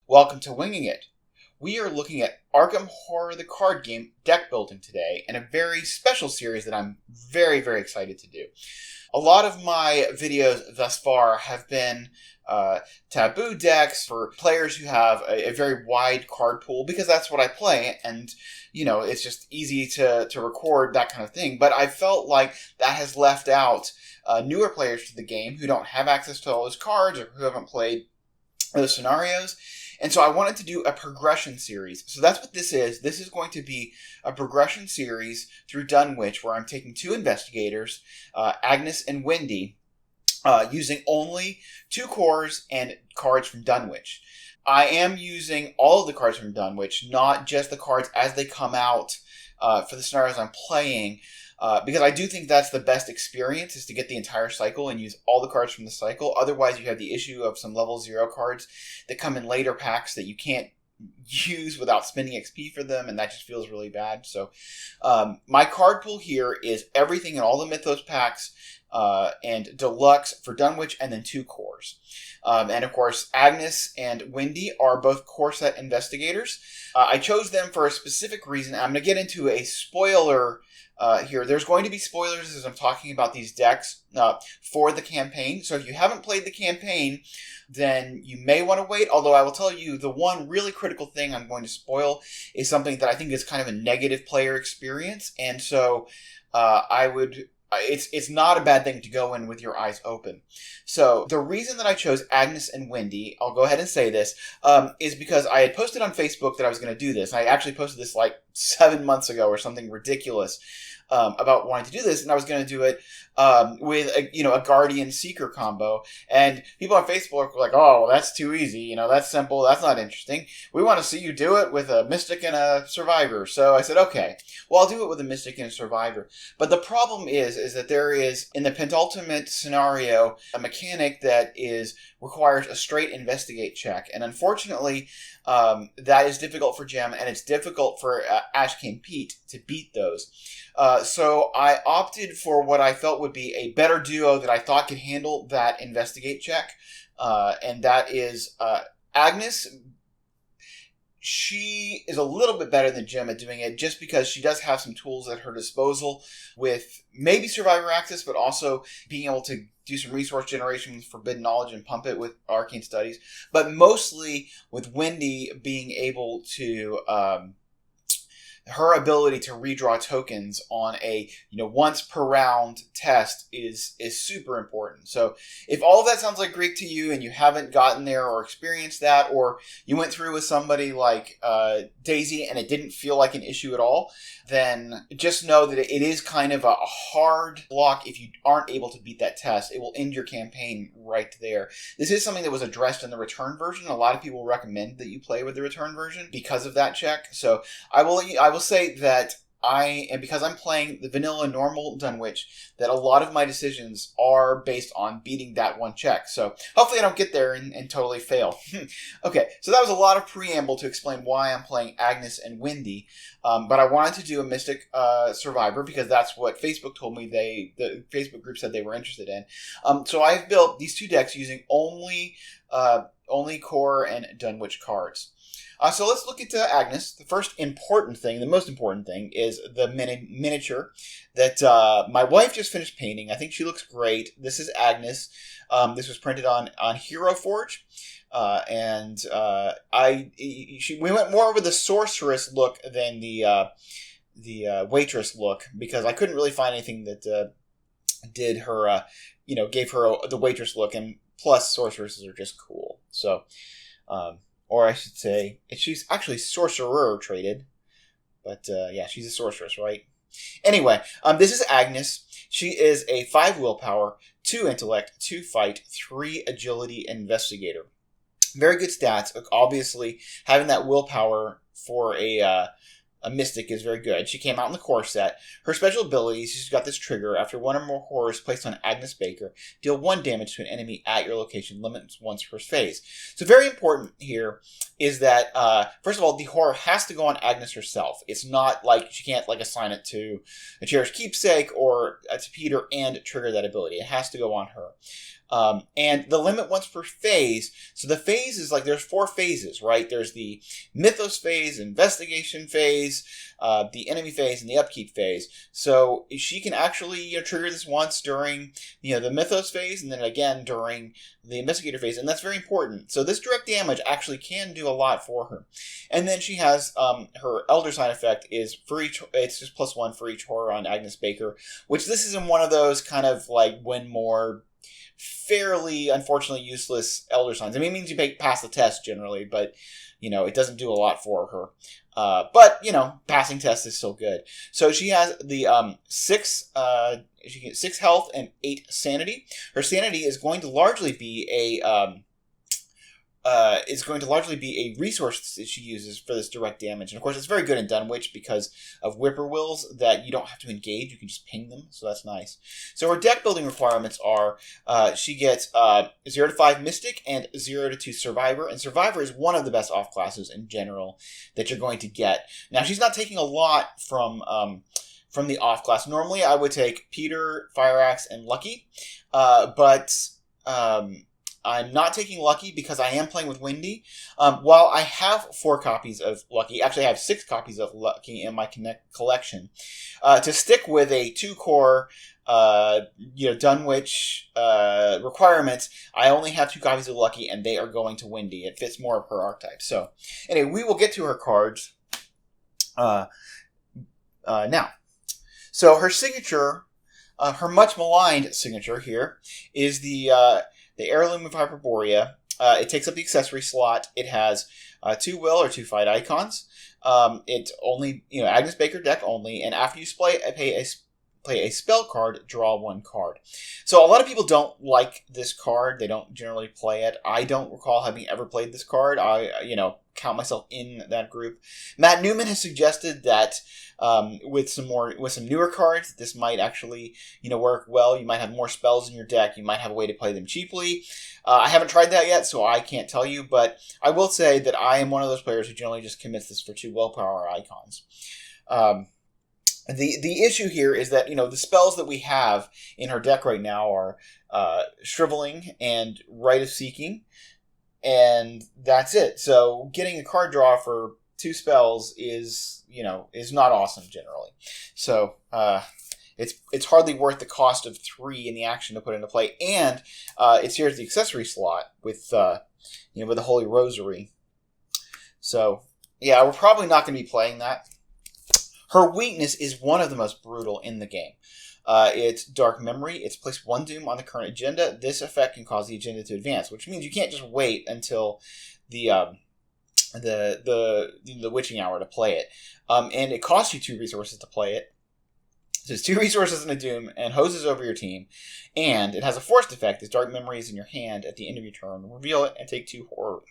Welcome to Winging It. We are looking at Arkham Horror the card game deck building today in a very special series that I'm very, very excited to do. A lot of my videos thus far have been taboo decks for players who have a very wide card pool because that's what I play, and it's just easy to record that kind of thing. But I felt like that has left out newer players to the game who don't have access to all those cards or who haven't played those scenarios. And so I wanted to do a progression series. So that's what this is. This is going to be a progression series through Dunwich where I'm taking two investigators, Agnes and Wendy, using only 2 cores and cards from Dunwich. I am using all of the cards from Dunwich, not just the cards as they come out for the scenarios I'm playing. Because I do think that's the best experience, is to get the entire cycle and use all the cards from the cycle. Otherwise, you have the issue of some level 0 cards that come in later packs that you can't use without spending XP for them, and that just feels really bad. So my card pool here is everything in all the Mythos packs and Deluxe for Dunwich, and then 2 cores. And of course, Agnes and Wendy are both core set investigators. I chose them for a specific reason. I'm going to get into a spoiler here. There's going to be spoilers as I'm talking about these decks for the campaign. So if you haven't played the campaign, then you may want to wait. Although I will tell you, the one really critical thing I'm going to spoil is something that I think is kind of a negative player experience. And so it's not a bad thing to go in with your eyes open. So the reason that I chose Agnes and Wendy, I'll go ahead and say this, is because I had posted on Facebook that I was going to do this. I actually posted this like 7 months ago or something ridiculous about wanting to do this, and I was going to do it with a Guardian Seeker combo. And people on Facebook were like, "Oh, well, that's too easy. That's simple. That's not interesting. We want to see you do it with a Mystic and a Survivor." So I said, "Okay, well, I'll do it with a Mystic and a Survivor." But the problem is that there is, in the penultimate scenario, a mechanic that requires a straight investigate check, and unfortunately, that is difficult for Gem, and it's difficult for Ash King Pete to beat those. So I opted for what I felt would be a better duo that I thought could handle that investigate check, and that is Agnes. She is a little bit better than Gem at doing it just because she does have some tools at her disposal with maybe Survivor Access, but also being able to do some resource generation with Forbidden Knowledge and pump it with Arcane Studies. But mostly with Wendy being able to... her ability to redraw tokens on a once per round test is super important. So if all of that sounds like Greek to you and you haven't gotten there or experienced that, or you went through with somebody like Daisy and it didn't feel like an issue at all, then just know that it is kind of a hard block. If you aren't able to beat that test, it will end your campaign right there. This is something that was addressed in the return version. A lot of people recommend that you play with the return version because of that check. So I will say that because I'm playing the vanilla normal Dunwich, that a lot of my decisions are based on beating that one check. So hopefully I don't get there and totally fail. Okay, so that was a lot of preamble to explain why I'm playing Agnes and Wendy. But I wanted to do a Mystic Survivor because that's what Facebook told me the Facebook group said they were interested in. So I've built these 2 decks using only core and Dunwich cards. So let's look into Agnes. The most important thing is the miniature that my wife just finished painting. I think she looks great. This is Agnes. This was printed on Hero Forge. We went more over the sorceress look than the waitress look because I couldn't really find anything that did her, gave her the waitress look. And plus, sorceresses are just cool. So... or I should say, she's actually sorcerer traded. But yeah, she's a sorceress, right? Anyway, this is Agnes. She is a 5 willpower, 2 intellect, 2 fight, 3 agility investigator. Very good stats. Obviously, having that willpower for a Mystic is very good. She came out in the core set. Her special abilities, she's got this trigger. After 1 or more horrors placed on Agnes Baker, deal 1 damage to an enemy at your location, limits once per phase. So very important here is that, first of all, the horror has to go on Agnes herself. It's not like she can't assign it to a cherished keepsake or to Peter and trigger that ability. It has to go on her. And the limit once per phase. So the phase is like, there's 4 phases, right? There's the mythos phase, investigation phase, the enemy phase, and the upkeep phase. So she can actually trigger this once during the mythos phase, and then again during the investigator phase, and that's very important. So this direct damage actually can do a lot for her. And then she has her Elder Sign effect is for each. It's just +1 for each horror on Agnes Baker, which this isn't one of those kind of like win more, fairly unfortunately useless Elder Signs. I mean, it means you pass the test generally, but it doesn't do a lot for her. But passing test is still good. So she has the 6 health and 8 sanity. Her sanity is going to largely be a resource that she uses for this direct damage. And of course, it's very good in Dunwich because of whippoorwills that you don't have to engage. You can just ping them, so that's nice. So her deck building requirements are she gets 0 to 5 Mystic and 0 to 2 Survivor. And Survivor is one of the best off classes in general that you're going to get. Now, she's not taking a lot from the off class. Normally, I would take Peter, Fire Axe, and Lucky, but I'm not taking Lucky because I am playing with Wendy. While I have 4 copies of Lucky, actually I have 6 copies of Lucky in my collection. To stick with a 2-core Dunwich requirements, I only have 2 copies of Lucky, and they are going to Wendy. It fits more of her archetype. So anyway, we will get to her cards now. So her signature, her much maligned signature here, is the Heirloom of Hyperborea. It takes up the accessory slot. It has 2 will or 2 fight icons. It's only Agnes Baker deck only, and after you play a spell card, draw 1 card. So a lot of people don't like this card. They don't generally play it. I don't recall having ever played this card. I count myself in that group. Matt Newman has suggested that with some newer cards, this might actually work well. You might have more spells in your deck. You might have a way to play them cheaply. I haven't tried that yet, so I can't tell you. But I will say that I am one of those players who generally just commits this for 2 willpower icons. The issue here is that the spells that we have in her deck right now are Shriveling and Rite of Seeking, and that's it. So getting a card draw for 2 spells is not awesome generally. So it's hardly worth the cost of 3 in the action to put into play, and it's here as the accessory slot with with the Holy Rosary. So yeah, we're probably not going to be playing that. Her weakness is one of the most brutal in the game. It's Dark Memory. It's place 1 doom on the current agenda. This effect can cause the agenda to advance, which means you can't just wait until the witching hour to play it. And it costs you 2 resources to play it. So it's 2 resources and a doom, and hoses over your team. And it has a forced effect. This Dark Memory is in your hand at the end of your turn. Reveal it and take 2 horror.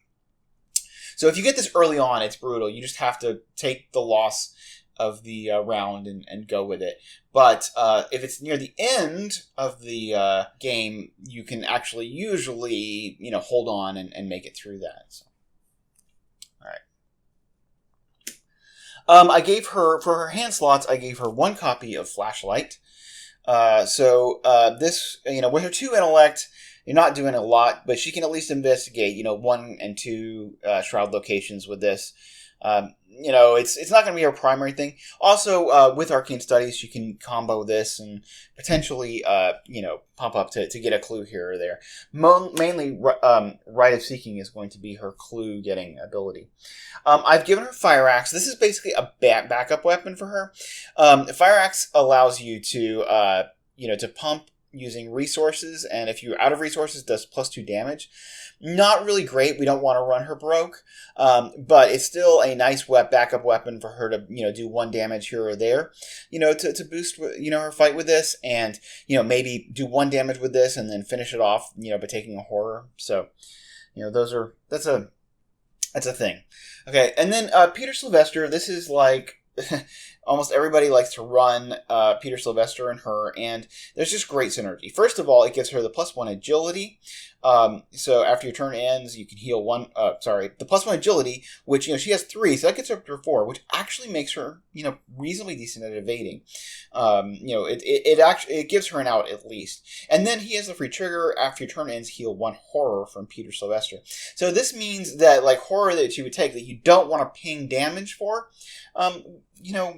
So if you get this early on, it's brutal. You just have to take the loss of the round and go with it. But if it's near the end of the game, you can actually usually hold on and make it through that. So, all right. I gave her, for her hand slots, I gave her 1 copy of Flashlight. So this, with her 2 intellect, you're not doing a lot, but she can at least investigate 1 and 2 shroud locations with this. It's not going to be our primary thing. Also, with Arcane Studies, you can combo this and potentially, pump up to get a clue here or there. Mainly, Rite of Seeking is going to be her clue-getting ability. I've given her Fire Axe. This is basically a backup weapon for her. Fire Axe allows you to, to pump using resources, and if you're out of resources, does +2 damage. Not really great. We don't want to run her broke, but it's still a nice backup weapon for her to do 1 damage here or there, to boost her fight with this, and maybe do 1 damage with this and then finish it off by taking a horror. So that's a thing. Okay, and then Peter Sylvester. This is like almost everybody likes to run Peter, Sylvester, and her, and there's just great synergy. First of all, it gives her the +1 agility. So after your turn ends, you can heal one. The +1 agility, which she has 3, so that gets her up to 4, which actually makes her reasonably decent at evading. It gives her an out at least. And then he has the free trigger after your turn ends, heal 1 horror from Peter Sylvester. So this means that horror that she would take that you don't want to ping damage for,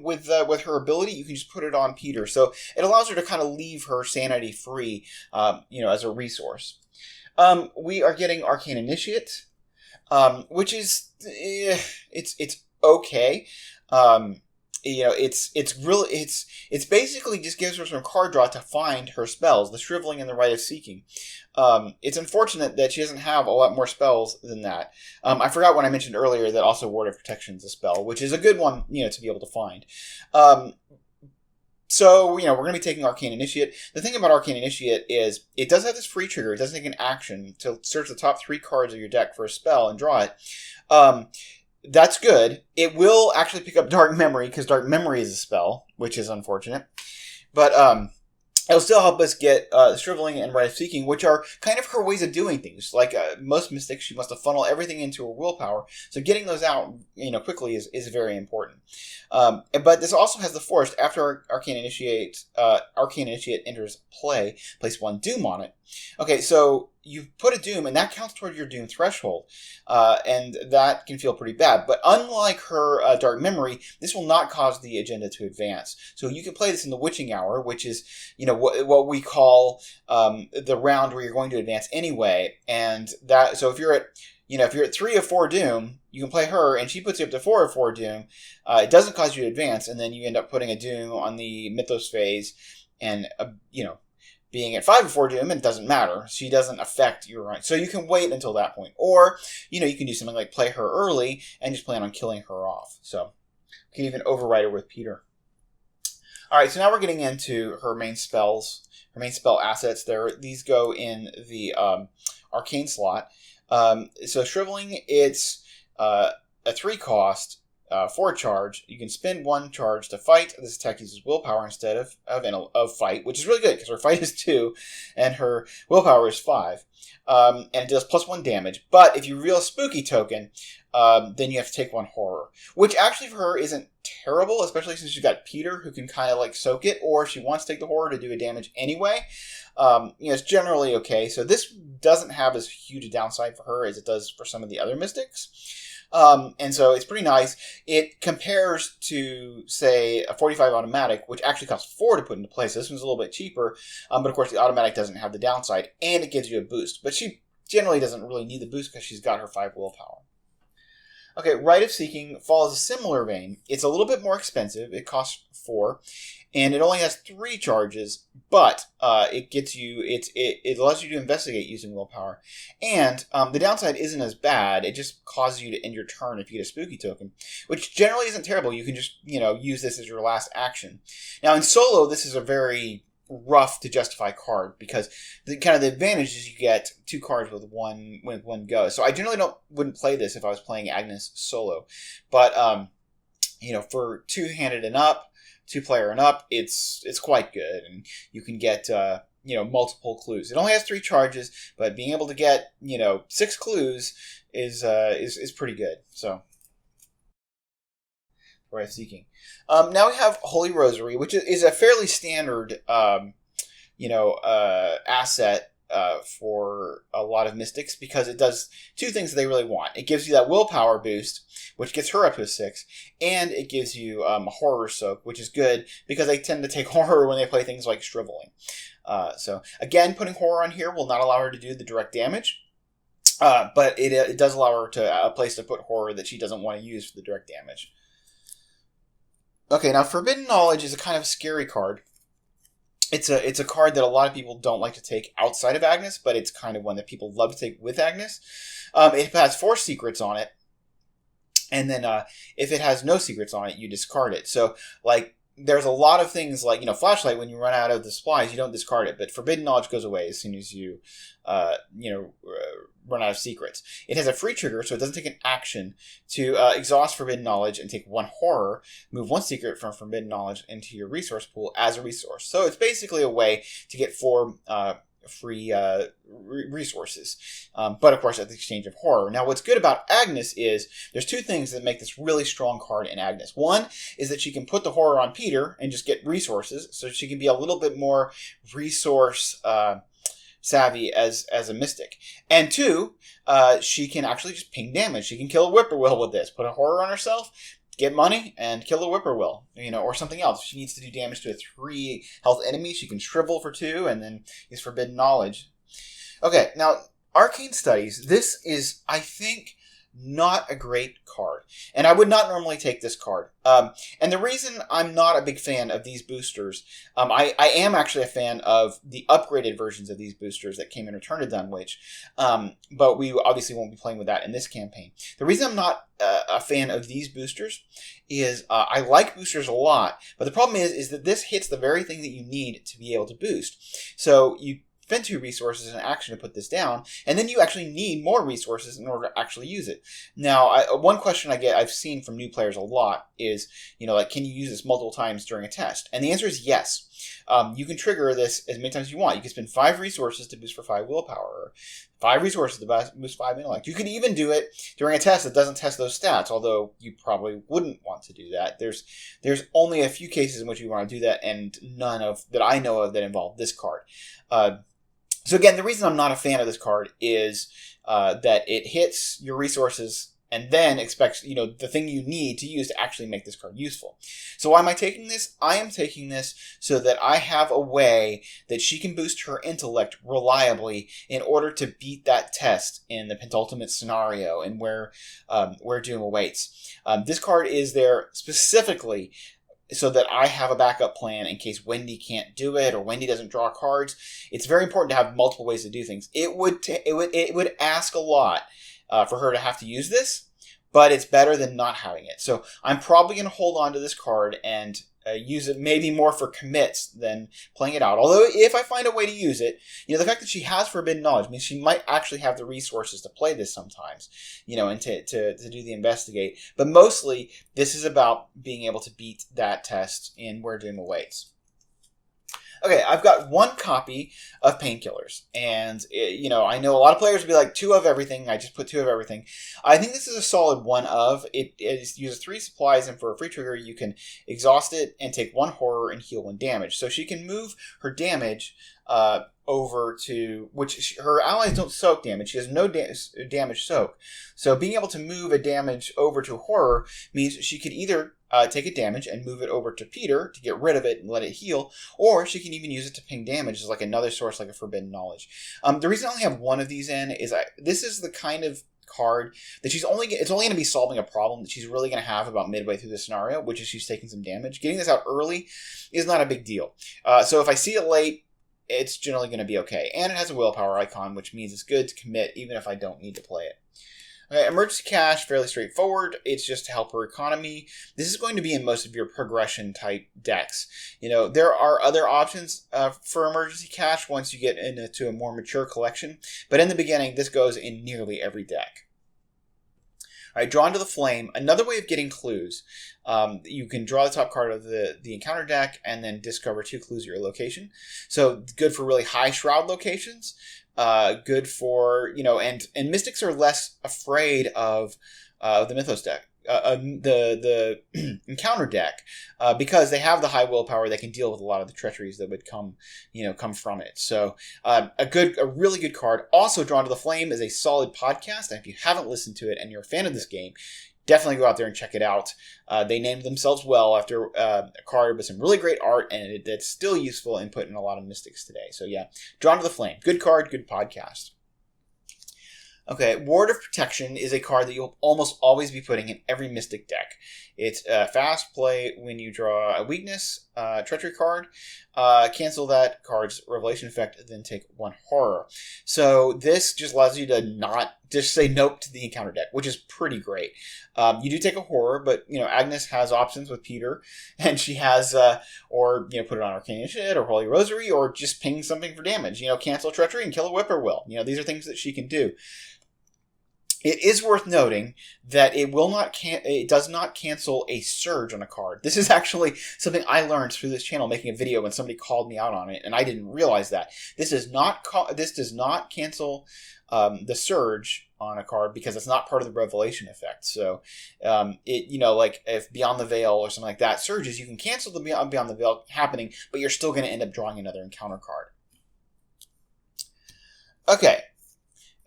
with her ability, you can just put it on Peter. So it allows her to kind of leave her sanity free, as a resource. We are getting Arcane Initiate, which is it's okay. It's basically just gives her some card draw to find her spells, the Shriveling and the Rite of Seeking. It's unfortunate that she doesn't have a lot more spells than that. I forgot when I mentioned earlier that also Ward of Protection is a spell, which is a good one, to be able to find. So, we're going to be taking Arcane Initiate. The thing about Arcane Initiate is it does have this free trigger. It does take an action to search the top 3 cards of your deck for a spell and draw it. That's good. It will actually pick up Dark Memory, because Dark Memory is a spell, which is unfortunate. But it'll still help us get Shriveling and Rite of Seeking, which are kind of her ways of doing things. Like most mystics, she must have funneled everything into her willpower. So getting those out, quickly is very important. But this also has the force. After Arcane Initiate enters play, place 1 Doom on it. Okay, so you put a Doom, and that counts toward your Doom threshold. And that can feel pretty bad. But unlike her Dark Memory, this will not cause the agenda to advance. So you can play this in the Witching Hour, which is, what we call the round where you're going to advance anyway. And that, so if you're at 3 of 4 Doom, you can play her, and she puts you up to 4 of 4 Doom. It doesn't cause you to advance, and then you end up putting a Doom on the Mythos phase, and being at 5 of 4 Doom, it doesn't matter. She doesn't affect your run. So you can wait until that point. Or, you can do something like play her early and just plan on killing her off. So you can even override her with Peter. Alright, so now we're getting into her main spells, her main spell assets. These go in the Arcane slot. So Shriveling, it's a 3 cost, 4 charge. You can spend 1 charge to fight. This attack uses willpower instead of fight, which is really good because her fight is 2 and her willpower is 5. And it does +1 damage. But if you reel a spooky token, then you have to take 1 horror, which actually for her isn't terrible, especially since she's got Peter who can kind of soak it, or if she wants to take the horror to do a damage anyway. It's generally okay. So this doesn't have as huge a downside for her as it does for some of the other mystics. And so it's pretty nice. It compares to, say, a 45 automatic, which actually costs 4 to put into place. This one's a little bit cheaper, but of course the automatic doesn't have the downside, and it gives you a boost. But she generally doesn't really need the boost because she's got her 5 willpower. Okay, Rite of Seeking follows a similar vein. It's a little bit more expensive. It costs 4, and it only has 3 charges, but it allows you to investigate using willpower. And the downside isn't as bad. It just causes you to end your turn if you get a spooky token, which generally isn't terrible. You can just use this as your last action. Now in solo, this is a very rough to justify card because the advantage is you get 2 cards with one go. So I generally wouldn't play this if I was playing Agnes solo, but for 2-handed and up, 2-player and up, it's quite good, and you can get multiple clues. It only has 3 charges, but being able to get 6 clues is pretty good. So Rite of Seeking. Now we have Holy Rosary, which is a fairly standard, asset for a lot of mystics because it does 2 things that they really want. It gives you that willpower boost, which gets her up to a 6, and it gives you a horror soak, which is good because they tend to take horror when they play things like Shriveling. So again, putting horror on here will not allow her to do the direct damage. But it does allow her to a place to put horror that she doesn't want to use for the direct damage. Okay, now Forbidden Knowledge is a kind of scary card. It's a card that a lot of people don't like to take outside of Agnes, but it's kind of one that people love to take with Agnes. It has 4 secrets on it, and then if it has no secrets on it, you discard it. So, there's a lot of things like, Flashlight, when you run out of the supplies, you don't discard it, but Forbidden Knowledge goes away as soon as you, run out of secrets. It has a free trigger, so it doesn't take an action to exhaust Forbidden Knowledge and take 1 horror, move 1 secret from Forbidden Knowledge into your resource pool as a resource. So it's basically a way to get 4 free resources, but of course at the exchange of horror. Now what's good about Agnes is there's 2 things that make this really strong card in Agnes. One is that she can put the horror on Peter and just get resources, so she can be a little bit more resource savvy as a mystic. And 2, she can actually just ping damage. She can kill a whippoorwill with this, put a horror on herself, get money, and kill a whippoorwill, or something else. If she needs to do damage to a 3 health enemy, she can shrivel for 2 and then use Forbidden Knowledge. Okay, now, Arcane Studies. This is, I think, not a great card. And I would not normally take this card. And the reason I'm not a big fan of these boosters, I am actually a fan of the upgraded versions of these boosters that came in Return to Dunwich, but we obviously won't be playing with that in this campaign. The reason I'm not a fan of these boosters is I like boosters a lot, but the problem is that this hits the very thing that you need to be able to boost. So you spend 2 resources in action to put this down, and then you actually need more resources in order to actually use it. Now, one question I've seen from new players a lot is, can you use this multiple times during a test? And the answer is yes. You can trigger this as many times as you want. You can spend 5 resources to boost for 5 willpower, or 5 resources to boost 5 intellect. You can even do it during a test that doesn't test those stats, although you probably wouldn't want to do that. There's only a few cases in which you want to do that, and none of that I know of that involve this card. So again, the reason I'm not a fan of this card is that it hits your resources and then expects, the thing you need to use to actually make this card useful. So why am I taking this? I am taking this so that I have a way that she can boost her intellect reliably in order to beat that test in the penultimate scenario and where doom awaits. This card is there specifically so that I have a backup plan in case Wendy can't do it or Wendy doesn't draw cards. It's very important to have multiple ways to do things. It would ask a lot for her to have to use this, but it's better than not having it. So I'm probably going to hold on to this card and use it maybe more for commits than playing it out. Although if I find a way to use it, the fact that she has Forbidden Knowledge means she might actually have the resources to play this sometimes, and to do the investigate. But mostly this is about being able to beat that test in Where Doom Awaits. Okay, I've got 1 copy of Painkillers, and I know a lot of players will be like 2 of everything. I just put 2 of everything. I think this is a solid 1 of. It uses 3 supplies, and for a free trigger, you can exhaust it and take 1 horror and heal 1 damage. So she can move her damage over to, which her allies don't soak damage. She has no damage soak. So being able to move a damage over to horror means she could either take a damage and move it over to Peter to get rid of it and let it heal, or she can even use it to ping damage as like another source, like a Forbidden Knowledge. The reason I only have 1 of these in is this is the kind of card that it's only going to be solving a problem that she's really going to have about midway through the scenario, which is she's taking some damage. Getting this out early is not a big deal. So if I see it late, it's generally going to be okay. And it has a willpower icon, which means it's good to commit even if I don't need to play it. Okay, emergency cash, fairly straightforward. It's just to help her economy. This is going to be in most of your progression type decks. There are other options for emergency cash once you get into a more mature collection. But in the beginning, this goes in nearly every deck. All right, Drawn to the Flame. Another way of getting clues. You can draw the top card of the encounter deck and then discover 2 clues at your location. So good for really high shroud locations. Good for, and mystics are less afraid of the Mythos deck, the encounter deck, because they have the high willpower. They can deal with a lot of the treacheries that would come from it. So a really good card. Also, Drawn to the Flame is a solid podcast, and if you haven't listened to it and you're a fan of this game, definitely go out there and check it out. They named themselves well after a card with some really great art, and that's still useful input in a lot of mystics today. So yeah, Drawn to the Flame. Good card, good podcast. Okay, Ward of Protection is a card that you'll almost always be putting in every Mystic deck. It's fast play when you draw a weakness, treachery card, cancel that card's revelation effect, then take 1 horror. So this just allows you to not just say nope to the encounter deck, which is pretty great. You do take a horror, but Agnes has options with Peter, and she has or put it on Arcane Initiate or Holy Rosary, or just ping something for damage. Cancel Treachery and kill a Whippoorwill. These are things that she can do. It is worth noting that it does not cancel a surge on a card. This is actually something I learned through this channel, making a video when somebody called me out on it, and I didn't realize that. This does not cancel the surge on a card because it's not part of the revelation effect. So, like if Beyond the Veil or something like that surges, you can cancel the Beyond the Veil happening, but you're still going to end up drawing another encounter card. Okay.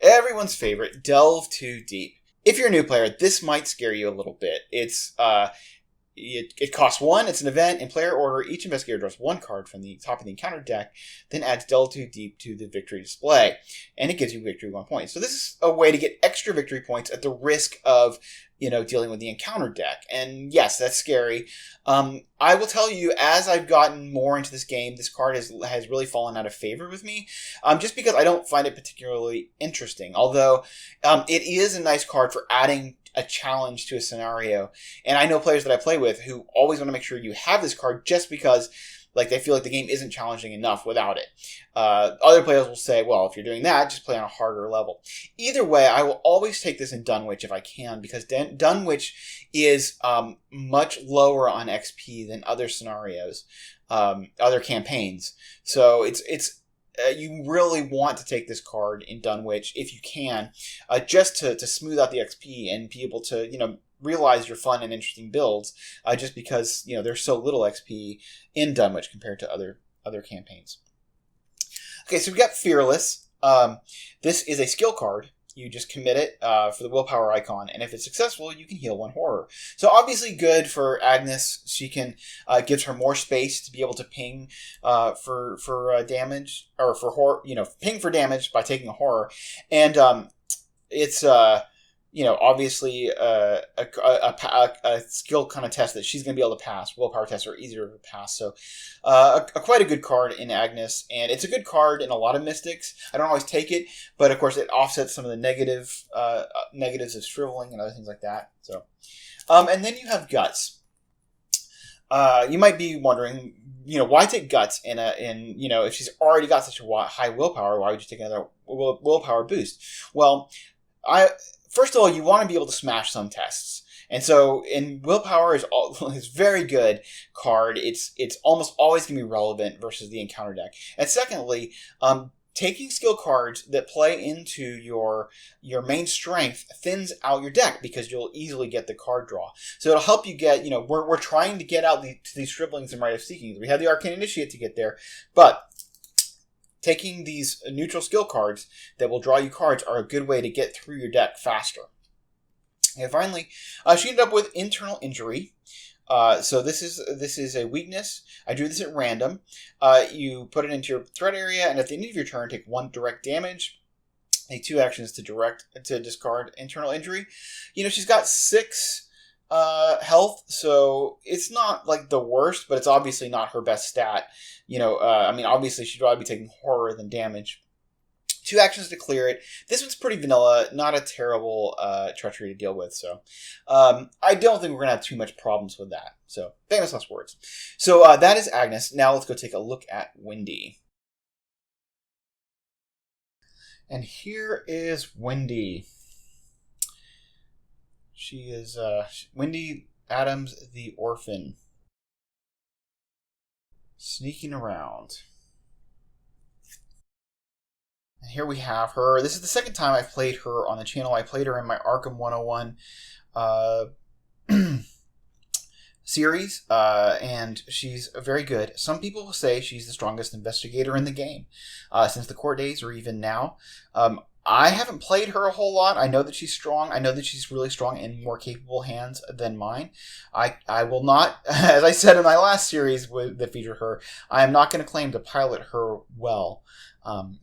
Everyone's favorite, Delve Too Deep. If you're a new player, this might scare you a little bit. It costs 1, it's an event. In player order, each investigator draws 1 card from the top of the encounter deck, then adds Delve Too Deep to the victory display, and it gives you victory 1 point. So this is a way to get extra victory points at the risk of, dealing with the encounter deck. And yes, that's scary. I will tell you, as I've gotten more into this game, this card has really fallen out of favor with me, just because I don't find it particularly interesting. Although it is a nice card for adding a challenge to a scenario. And I know players that I play with who always want to make sure you have this card just because they feel like the game isn't challenging enough without it. Other players will say, well, if you're doing that, just play on a harder level. Either way, I will always take this in Dunwich if I can, because Dunwich is much lower on XP than other scenarios, other campaigns. So it's you really want to take this card in Dunwich if you can, just to smooth out the XP and be able to, realize your fun and interesting builds, just because, there's so little XP in Dunwich compared to other campaigns. Okay, so we got Fearless. This is a skill card. You just commit it for the willpower icon, and if it's successful, you can heal 1 horror. So obviously good for Agnes. She can gives her more space to be able to ping for damage, or for horror. Ping for damage by taking a horror, and it's obviously a skill kind of test that she's going to be able to pass. Willpower tests are easier to pass. So quite a good card in Agnes. And it's a good card in a lot of Mystics. I don't always take it, but of course it offsets some of the negatives of shriveling and other things like that. So, and then you have Guts. You might be wondering, why take Guts if she's already got such a high willpower, why would you take another willpower boost? Well, first of all, you want to be able to smash some tests. And so, willpower is very good card. It's almost always going to be relevant versus the encounter deck. And secondly, taking skill cards that play into your main strength thins out your deck because you'll easily get the card draw. So it'll help you get, we're trying to get out to these Shrivelings and Rite of Seekings. We have the Arcane Initiate to get there, but taking these neutral skill cards that will draw you cards are a good way to get through your deck faster. And finally, she ended up with Internal Injury. So this is a weakness. I drew this at random. You put it into your threat area, and at the end of your turn, take 1 direct damage. Take 2 actions to discard Internal Injury. She's got 6 health, so it's not like the worst, but it's obviously not her best stat. Obviously she'd rather be taking horror than damage. 2 actions to clear it. This one's pretty vanilla, not a terrible treachery to deal with. So I don't think we're gonna have too much problems with that. So famous last words. So that is Agnes. Now let's go take a look at Wendy. And here is Wendy. She is Wendy Adams, the orphan, sneaking around. And here we have her. This is the second time I've played her on the channel. I played her in my Arkham 101 series, and she's very good. Some people will say she's the strongest investigator in the game, since the court days or even now. I haven't played her a whole lot. I know that she's strong. I know that she's really strong in more capable hands than mine. I will not, as I said in my last series that featured her, I am not going to claim to pilot her well.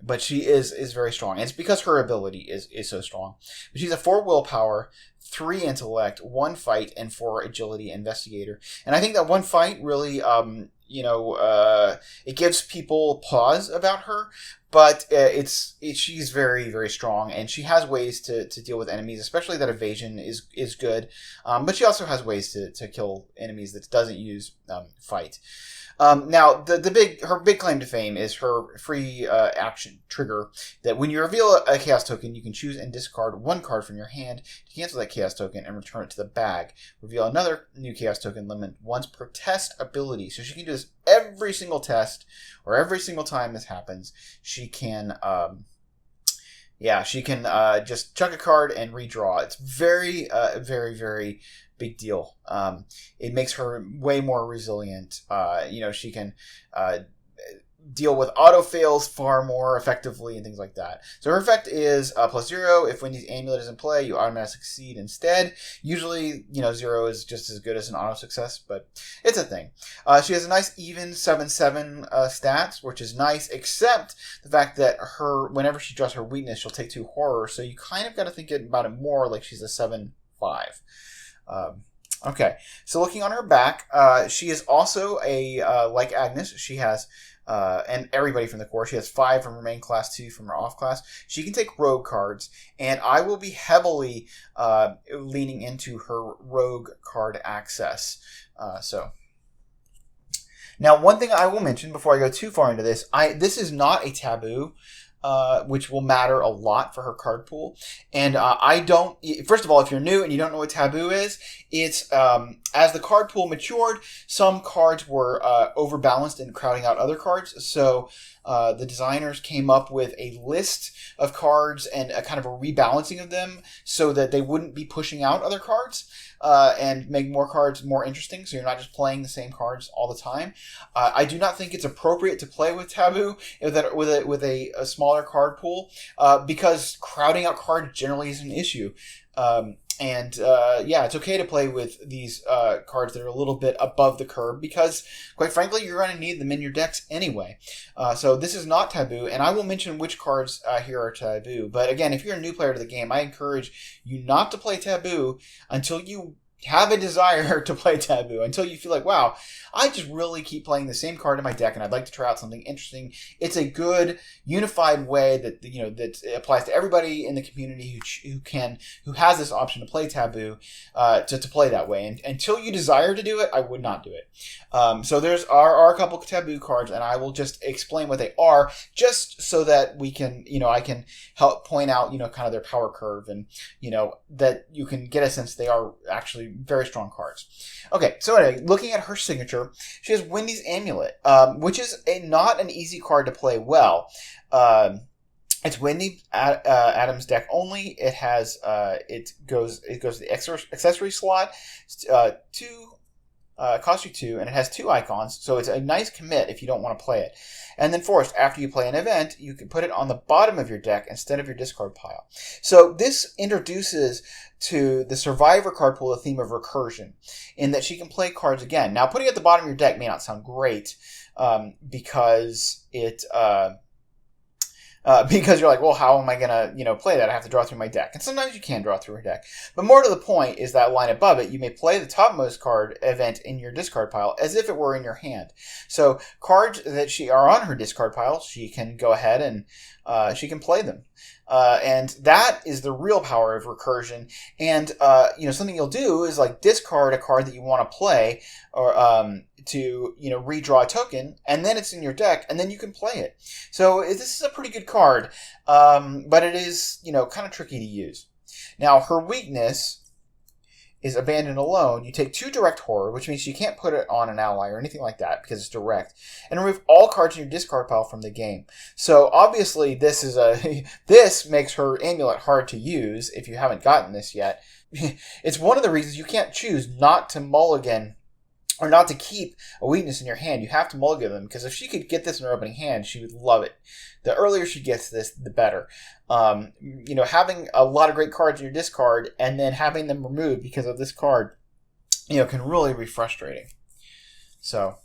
But she is very strong. And it's because her ability is so strong. But she's a 4 willpower, 3 intellect, 1 fight, and 4 agility investigator. And I think that 1 fight really, it gives people pause about her. but she's very, very strong, and she has ways to deal with enemies, especially that evasion is good. But she also has ways to kill enemies that doesn't use fight. Now, her big claim to fame is her free action trigger that when you reveal a chaos token, you can choose and discard one card from your hand to cancel that chaos token and return it to the bag. Reveal another new chaos token limit once per test ability. So she can do this every single test, or every single time this happens. She can just chuck a card and redraw. It's very, very, very big deal. It makes her way more resilient. She can deal with auto fails far more effectively and things like that. So her effect is +0. If Wendy's amulet is in play, you automatically succeed instead. Usually, 0 is just as good as an auto success, but it's a thing. She has a nice even 7/7 stats, which is nice, except the fact that whenever she draws her weakness, she'll take 2 horror. So you kind of got to think about it more like she's a 7/5. Okay, so looking on her back, she is also like Agnes, she has, and everybody from the core, she has 5 from her main class, 2 from her off class. She can take rogue cards, and I will be heavily leaning into her rogue card access. Now, one thing I will mention before I go too far into this, this is not a taboo. Which will matter a lot for her card pool. And first of all, if you're new and you don't know what taboo is, it's as the card pool matured, some cards were overbalanced and crowding out other cards. So the designers came up with a list of cards and a kind of a rebalancing of them so that they wouldn't be pushing out other cards and make more cards more interesting. So you're not just playing the same cards all the time. I do not think it's appropriate to play with taboo with a smaller card pool because crowding out cards generally is an issue. It's okay to play with these cards that are a little bit above the curve because, quite frankly, you're going to need them in your decks anyway. So this is not taboo, and I will mention which cards here are taboo. But again, if you're a new player to the game, I encourage you not to play taboo until you have a desire to play taboo, until you feel like, wow, I just really keep playing the same card in my deck and I'd like to try out something interesting. It's a good unified way that that applies to everybody in the community who has this option to play taboo to play that way. And until you desire to do it, I would not do it. So there are a couple taboo cards, and I will just explain what they are just so that we can I can help point out kind of their power curve, and that you can get a sense they are actually very strong cards. Okay, so anyway, looking at her signature, she has Wendy's Amulet, which is not an easy card to play well. It's Wendy Adams deck only. It has it goes to the accessory slot. Costs you 2, and it has 2 icons, so it's a nice commit if you don't want to play it. And then Forced, after you play an event, you can put it on the bottom of your deck instead of your discard pile. So this introduces to the Survivor card pool the theme of recursion, in that she can play cards again. Now, putting it at the bottom of your deck may not sound great, because it... because you're like, well, how am I going to, play that? I have to draw through my deck. And sometimes you can draw through her deck. But more to the point is that line above it, you may play the topmost card event in your discard pile as if it were in your hand. So cards that are on her discard pile, she can go ahead and she can play them. And that is the real power of recursion. And, something you'll do is like discard a card that you want to play, or to redraw a token, and then it's in your deck, and then you can play it. So this is a pretty good card, but it is kind of tricky to use. Now, her weakness is Abandon Alone. You take 2 direct horror, which means you can't put it on an ally or anything like that because it's direct, and remove all cards in your discard pile from the game. So obviously this makes her amulet hard to use if you haven't gotten this yet. It's one of the reasons you can't choose not to mulligan or not to keep a weakness in your hand. You have to mulligan them, because if she could get this in her opening hand, she would love it. The earlier she gets this, the better. Having a lot of great cards in your discard and then having them removed because of this card, can really be frustrating. So,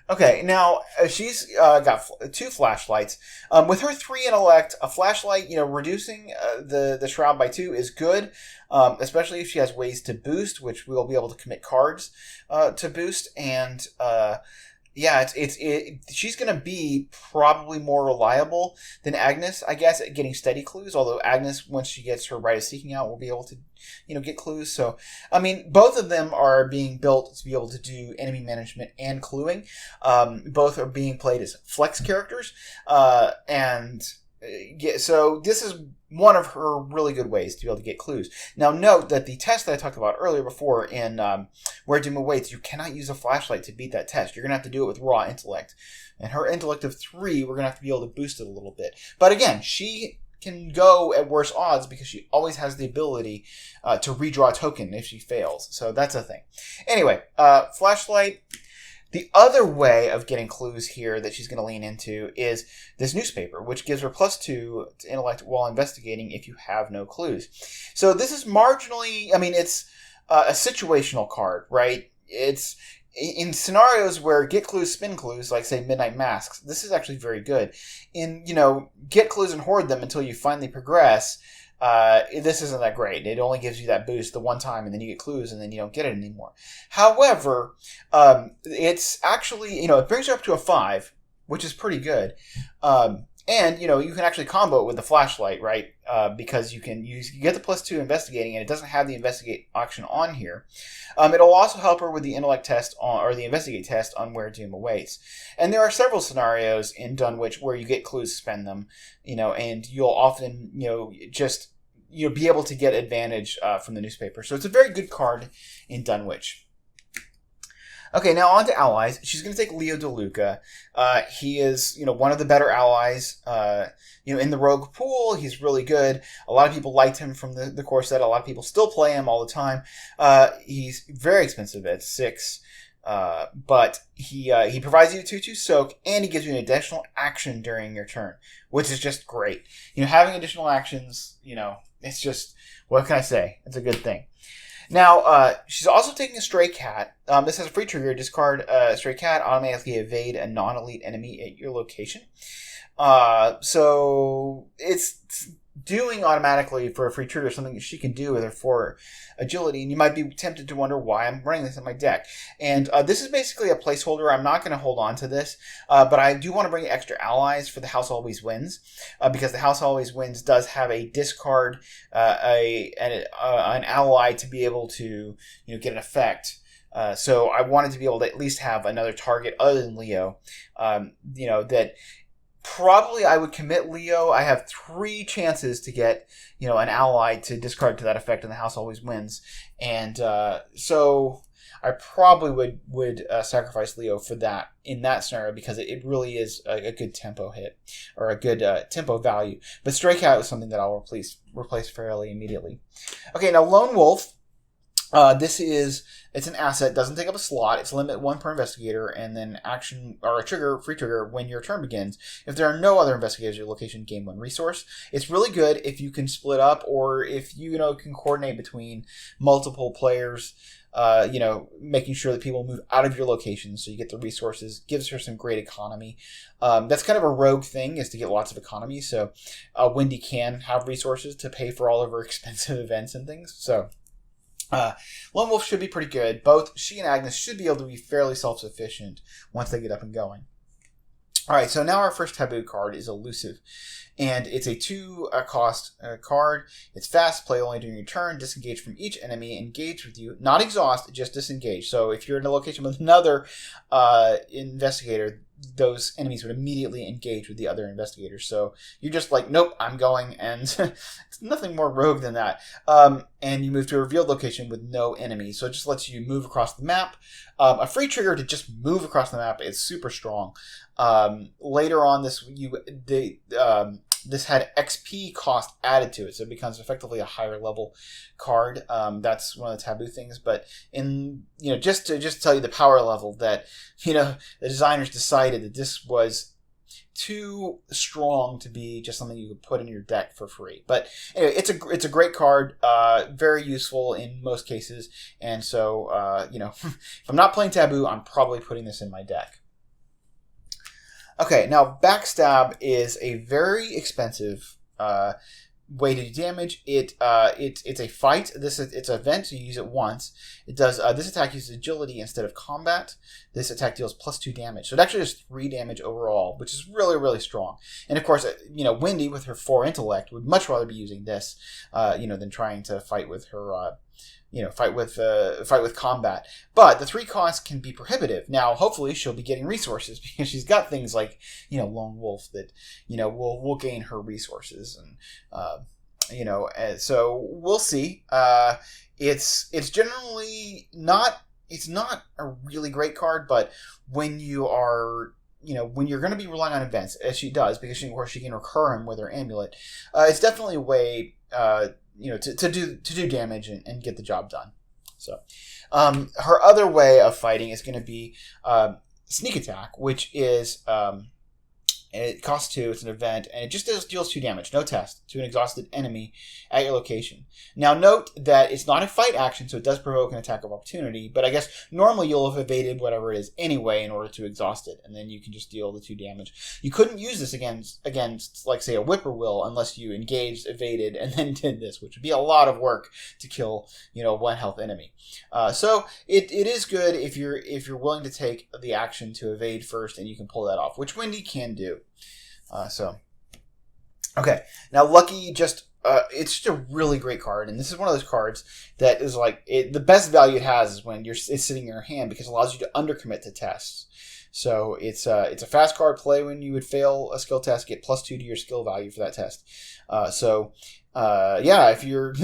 okay, now she's got 2 flashlights. With her 3 intellect, a flashlight, reducing the shroud by 2 is good, especially if she has ways to boost, which we'll be able to commit cards to boost. And Yeah, she's going to be probably more reliable than Agnes, I guess, at getting steady clues. Although Agnes, once she gets her Right of Seeking out, will be able to, get clues. So, I mean, both of them are being built to be able to do enemy management and cluing. Both are being played as flex characters, so this is one of her really good ways to be able to get clues. Now, note that the test that I talked about earlier before in Where Doom Awaits, you cannot use a flashlight to beat that test. You're going to have to do it with raw intellect. And her intellect of 3, we're going to have to be able to boost it a little bit. But again, she can go at worse odds because she always has the ability to redraw a token if she fails. So that's a thing. Anyway, flashlight. The other way of getting clues here that she's going to lean into is this newspaper, which gives her +2 to intellect while investigating if you have no clues. So this is marginally, it's a situational card, right? It's in scenarios where get clues, spin clues, like say Midnight Masks, this is actually very good. In, get clues and hoard them until you finally progress. This isn't that great. It only gives you that boost the one time, and then you get clues, and then you don't get it anymore. However, it's actually, it brings you up to a 5, which is pretty good. And, you can actually combo it with the flashlight, right? Because you get the +2 investigating, and it doesn't have the investigate option on here. It'll also help her with the intellect test or the investigate test on Where Doom Awaits. And there are several scenarios in Dunwich where you get clues, spend them, and you'll often, just, be able to get advantage from the newspaper. So it's a very good card in Dunwich. Okay, now on to allies. She's going to take Leo DeLuca. He is, one of the better allies. In the rogue pool, he's really good. A lot of people liked him from the core set. A lot of people still play him all the time. He's very expensive at 6. But he provides you 2/2 soak, and he gives you an additional action during your turn, which is just great. Having additional actions, it's just, what can I say? It's a good thing. Now, she's also taking a Stray Cat. This has a free trigger. Discard a Stray Cat, automatically evade a non-elite enemy at your location. So it's doing automatically for a free trigger something that she can do with her 4 agility, and you might be tempted to wonder why I'm running this in my deck. And this is basically a placeholder. I'm not going to hold on to this, but I do want to bring extra allies for the House Always Wins, because the House Always Wins does have a discard an ally to be able to get an effect. So I wanted to be able to at least have another target other than Leo, that probably I would commit Leo. I have 3 chances to get, an ally to discard to that effect, and the House Always Wins. And so I probably would sacrifice Leo for that in that scenario, because it really is a good tempo hit, or a good tempo value. But Stray Cat was something that I'll replace fairly immediately. Okay, now Lone Wolf. It's an asset, doesn't take up a slot, it's limit 1 per investigator, and then action, or a free trigger when your turn begins. If there are no other investigators at your location, gain 1 resource. It's really good if you can split up, or if you can coordinate between multiple players, making sure that people move out of your location so you get the resources. Gives her some great economy. That's kind of a rogue thing, is to get lots of economy, so Wendy can have resources to pay for all of her expensive events and things, so Lone Wolf should be pretty good. Both she and Agnes should be able to be fairly self-sufficient once they get up and going. Alright, so now our first taboo card is Elusive. And it's a 2 cost card. It's fast, play only during your turn, disengage from each enemy, engage with you. Not exhaust, just disengage. So if you're in a location with another investigator, those enemies would immediately engage with the other investigators. So you're just like, nope, I'm going, and it's nothing more rogue than that. And you move to a revealed location with no enemies. So it just lets you move across the map. A free trigger to just move across the map is super strong. Later on, this had XP cost added to it, so it becomes effectively a higher level card. That's one of the taboo things, but just to tell you the power level, that the designers decided that this was too strong to be just something you could put in your deck for free. But anyway, it's a great card, very useful in most cases, and so if I'm not playing taboo, I'm probably putting this in my deck. Okay, now Backstab is a very expensive way to do damage. It's a fight. It's an event, so you use it once. It does this attack uses agility instead of combat. This attack deals +2 damage, so it actually does 3 damage overall, which is really, really strong. And of course, Wendy with her 4 intellect would much rather be using this, than trying to fight with her. Fight with combat. But the 3 costs can be prohibitive. Now, hopefully, she'll be getting resources because she's got things like, Lone Wolf that, will gain her resources, and so we'll see. It's generally not. It's not a really great card, but when you are. When you're going to be relying on events, as she does, because of course she can recur him with her amulet, it's definitely a way. To do damage and get the job done. So, her other way of fighting is going to be sneak attack, which is it costs 2. It's an event, and it just deals 2 damage, no test, to an exhausted enemy at your location. Now, note that it's not a fight action, so it does provoke an attack of opportunity. But I guess normally you'll have evaded whatever it is anyway in order to exhaust it, and then you can just deal the 2 damage. You couldn't use this against like say a whippoorwill unless you engaged, evaded, and then did this, which would be a lot of work to kill 1 health enemy. So it is good if you're willing to take the action to evade first, and you can pull that off, which Wendy can do. Okay. Now, Lucky it's just a really great card, and this is one of those cards that is like the best value it has is when it's sitting in your hand because it allows you to undercommit to tests. So it's a fast card play when you would fail a skill test, get +2 to your skill value for that test. If you're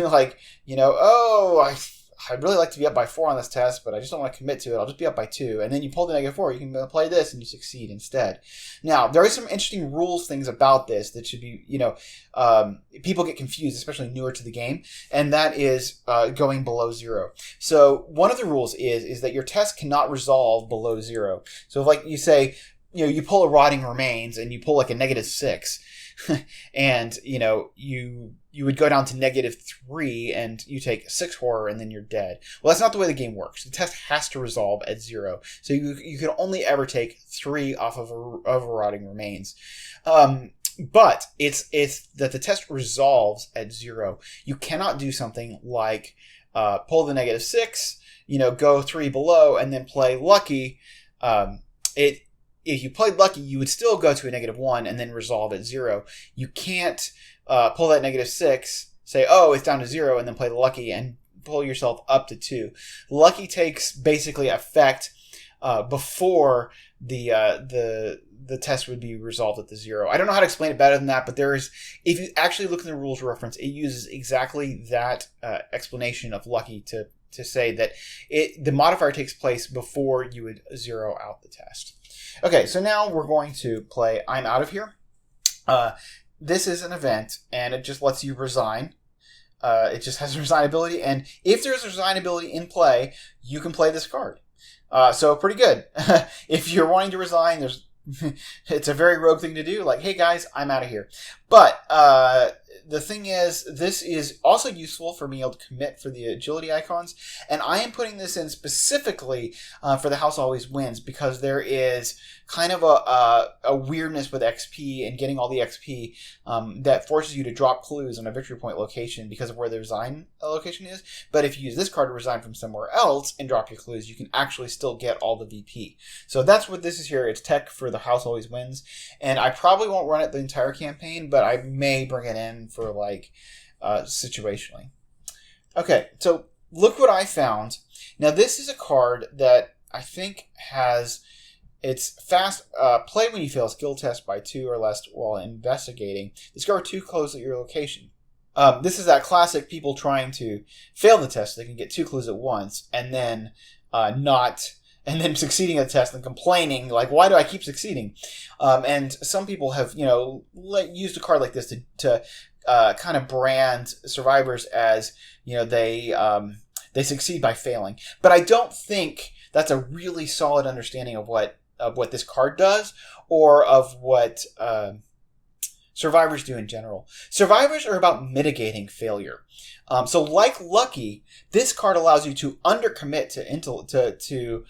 I'd really like to be up by 4 on this test, but I just don't want to commit to it. I'll just be up by 2. And then you pull the -4. You can play this and you succeed instead. Now, there are some interesting rules things about this that should be, people get confused, especially newer to the game. And that is going below 0. So one of the rules is that your test cannot resolve below 0. So if like you say, you pull a Rotting Remains and you pull like a -6. And you would go down to -3 and you take 6 horror and then you're dead. Well, that's not the way the game works. The test has to resolve at 0. So you can only ever take 3 off of a Rotting Remains. But it's that the test resolves at 0. You cannot do something like pull the -6, go 3 below and then play Lucky. If you played Lucky, you would still go to a -1 and then resolve at 0. You can't pull that -6, say, oh, it's down to 0, and then play the Lucky and pull yourself up to 2. Lucky takes basically effect before the test would be resolved at the 0. I don't know how to explain it better than that, but if you actually look in the rules reference, it uses exactly that explanation of Lucky to say that the modifier takes place before you would 0 out the test. Okay, so now we're going to play I'm Out of Here. This is an event, and it just lets you resign. It just has a resign ability, and if there's a resign ability in play, you can play this card. So pretty good. If you're wanting to resign, it's a very rogue thing to do, like, hey guys, I'm out of here. But the thing is, this is also useful for being able to commit for the agility icons, and I am putting this in specifically for the House Always Wins because there is kind of a weirdness with XP and getting all the XP that forces you to drop clues on a victory point location because of where the resign location is. But if you use this card to resign from somewhere else and drop your clues, you can actually still get all the VP. So that's what this is here. It's tech for the House Always Wins, and I probably won't run it the entire campaign, but I may bring it in for situationally. Okay, so look what I found. Now this is a card that I think it's fast play when you fail a skill test by 2 or less while investigating. Discover 2 clues at your location. This is that classic people trying to fail the test so they can get 2 clues at once and then and then succeeding at the test and complaining, like, why do I keep succeeding? And some people have, used a card like this to kind of brand survivors as, they succeed by failing. But I don't think that's a really solid understanding of what this card does or of what survivors do in general. Survivors are about mitigating failure. So like Lucky, this card allows you to undercommit to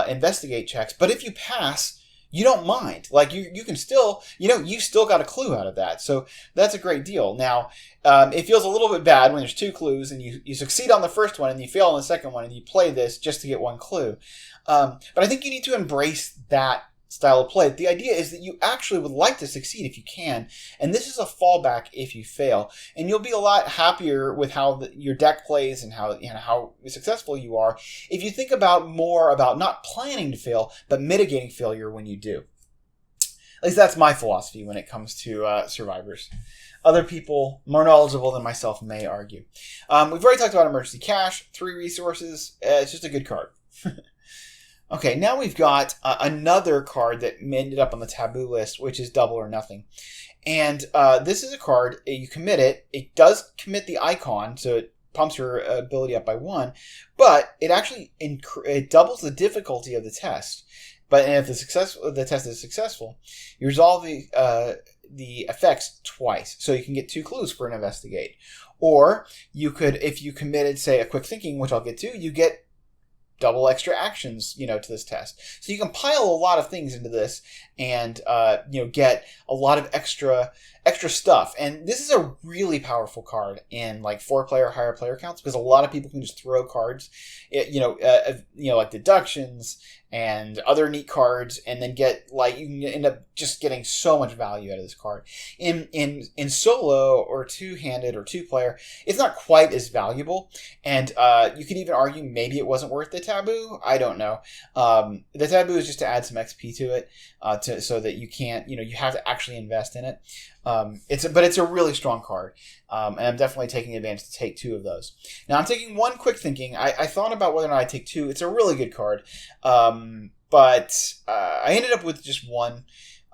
investigate checks, but if you pass, you don't mind. Like you can still, you still got a clue out of that. So that's a great deal. Now, it feels a little bit bad when there's 2 clues and you succeed on the first one and you fail on the second one and you play this just to get 1 clue. But I think you need to embrace that style of play. The idea is that you actually would like to succeed if you can, and this is a fallback if you fail, and you'll be a lot happier with how your deck plays and how successful you are if you think more about not planning to fail but mitigating failure when you do. At least that's my philosophy when it comes to survivors. Other people more knowledgeable than myself may argue. We've already talked about emergency cash, 3 resources. It's just a good card. Okay, now we've got another card that ended up on the taboo list, which is Double or Nothing. And this is a card, you commit it. It does commit the icon, so it pumps your ability up by 1. But it actually it doubles the difficulty of the test. But if the test is successful, you resolve the effects twice. So you can get 2 clues for an investigate. Or you could, if you committed, say, a quick thinking, which I'll get to, you get double extra actions, to this test. So you can pile a lot of things into this and, get a lot of extra stuff. And this is a really powerful card in like 4-player, higher player counts, because a lot of people can just throw cards, like deductions and other neat cards, and then get you can end up just getting so much value out of this card. In solo or 2-handed or 2-player, it's not quite as valuable, and you could even argue maybe it wasn't worth the taboo. I don't know. The taboo is just to add some XP to it, so that you can't, you have to actually invest in it. It's a really strong card, and I'm definitely taking advantage to take 2 of those. Now I'm taking 1 quick thinking. I thought about whether or not I take 2. It's a really good card, but I ended up with just 1.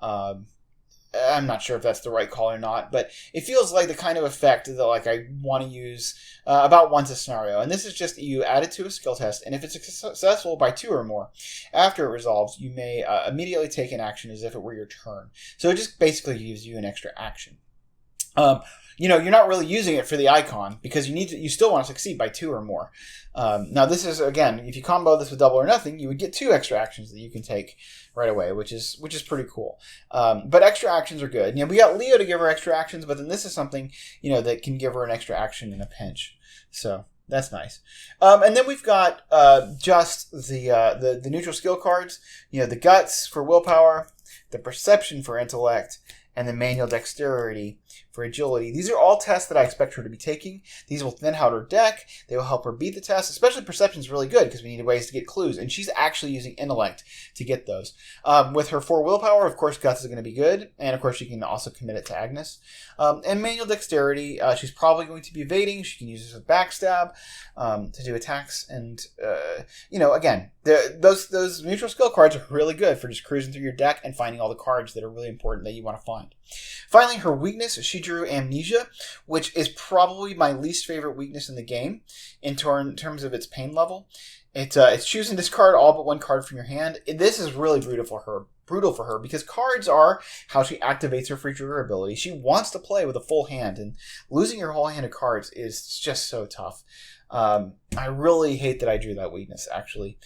I'm not sure if that's the right call or not, but it feels like the kind of effect that I want to use about once a scenario. And this is just you add it to a skill test, and if it's successful by 2 or more, after it resolves, you may immediately take an action as if it were your turn. So it just basically gives you an extra action. You're not really using it for the icon because you still want to succeed by 2 or more. Now this is, again, if you combo this with Double or Nothing, you would get 2 extra actions that you can take right away, which is pretty cool. But extra actions are good. We got Leo to give her extra actions, but then this is something, that can give her an extra action in a pinch. So that's nice. And then we've got just the neutral skill cards, the guts for willpower, the perception for intellect, and the manual dexterity for agility. These are all tests that I expect her to be taking. These will thin out her deck. They will help her beat the test. Especially perception is really good because we need ways to get clues, and she's actually using intellect to get those. With her 4 willpower, of course, guts is going to be good, and of course she can also commit it to Agnes. And manual dexterity, she's probably going to be evading. She can use this with backstab to do attacks, and again, those neutral skill cards are really good for just cruising through your deck and finding all the cards that are really important that you want to find. Finally, her weakness, she drew Amnesia, which is probably my least favorite weakness in the game in terms of its pain level. It's choose and discard all but 1 card from your hand. This is really brutal for her because cards are how she activates her free trigger ability. She wants to play with a full hand, and losing your whole hand of cards is just so tough. I really hate that I drew that weakness, actually.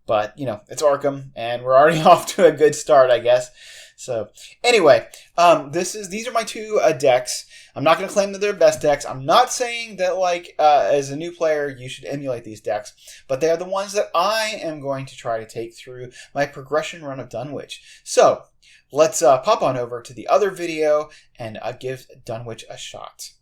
But, it's Arkham, and we're already off to a good start, I guess. So, anyway, these are my 2 decks. I'm not going to claim that they're best decks. I'm not saying that, as a new player, you should emulate these decks. But they are the ones that I am going to try to take through my progression run of Dunwich. So, let's pop on over to the other video and give Dunwich a shot.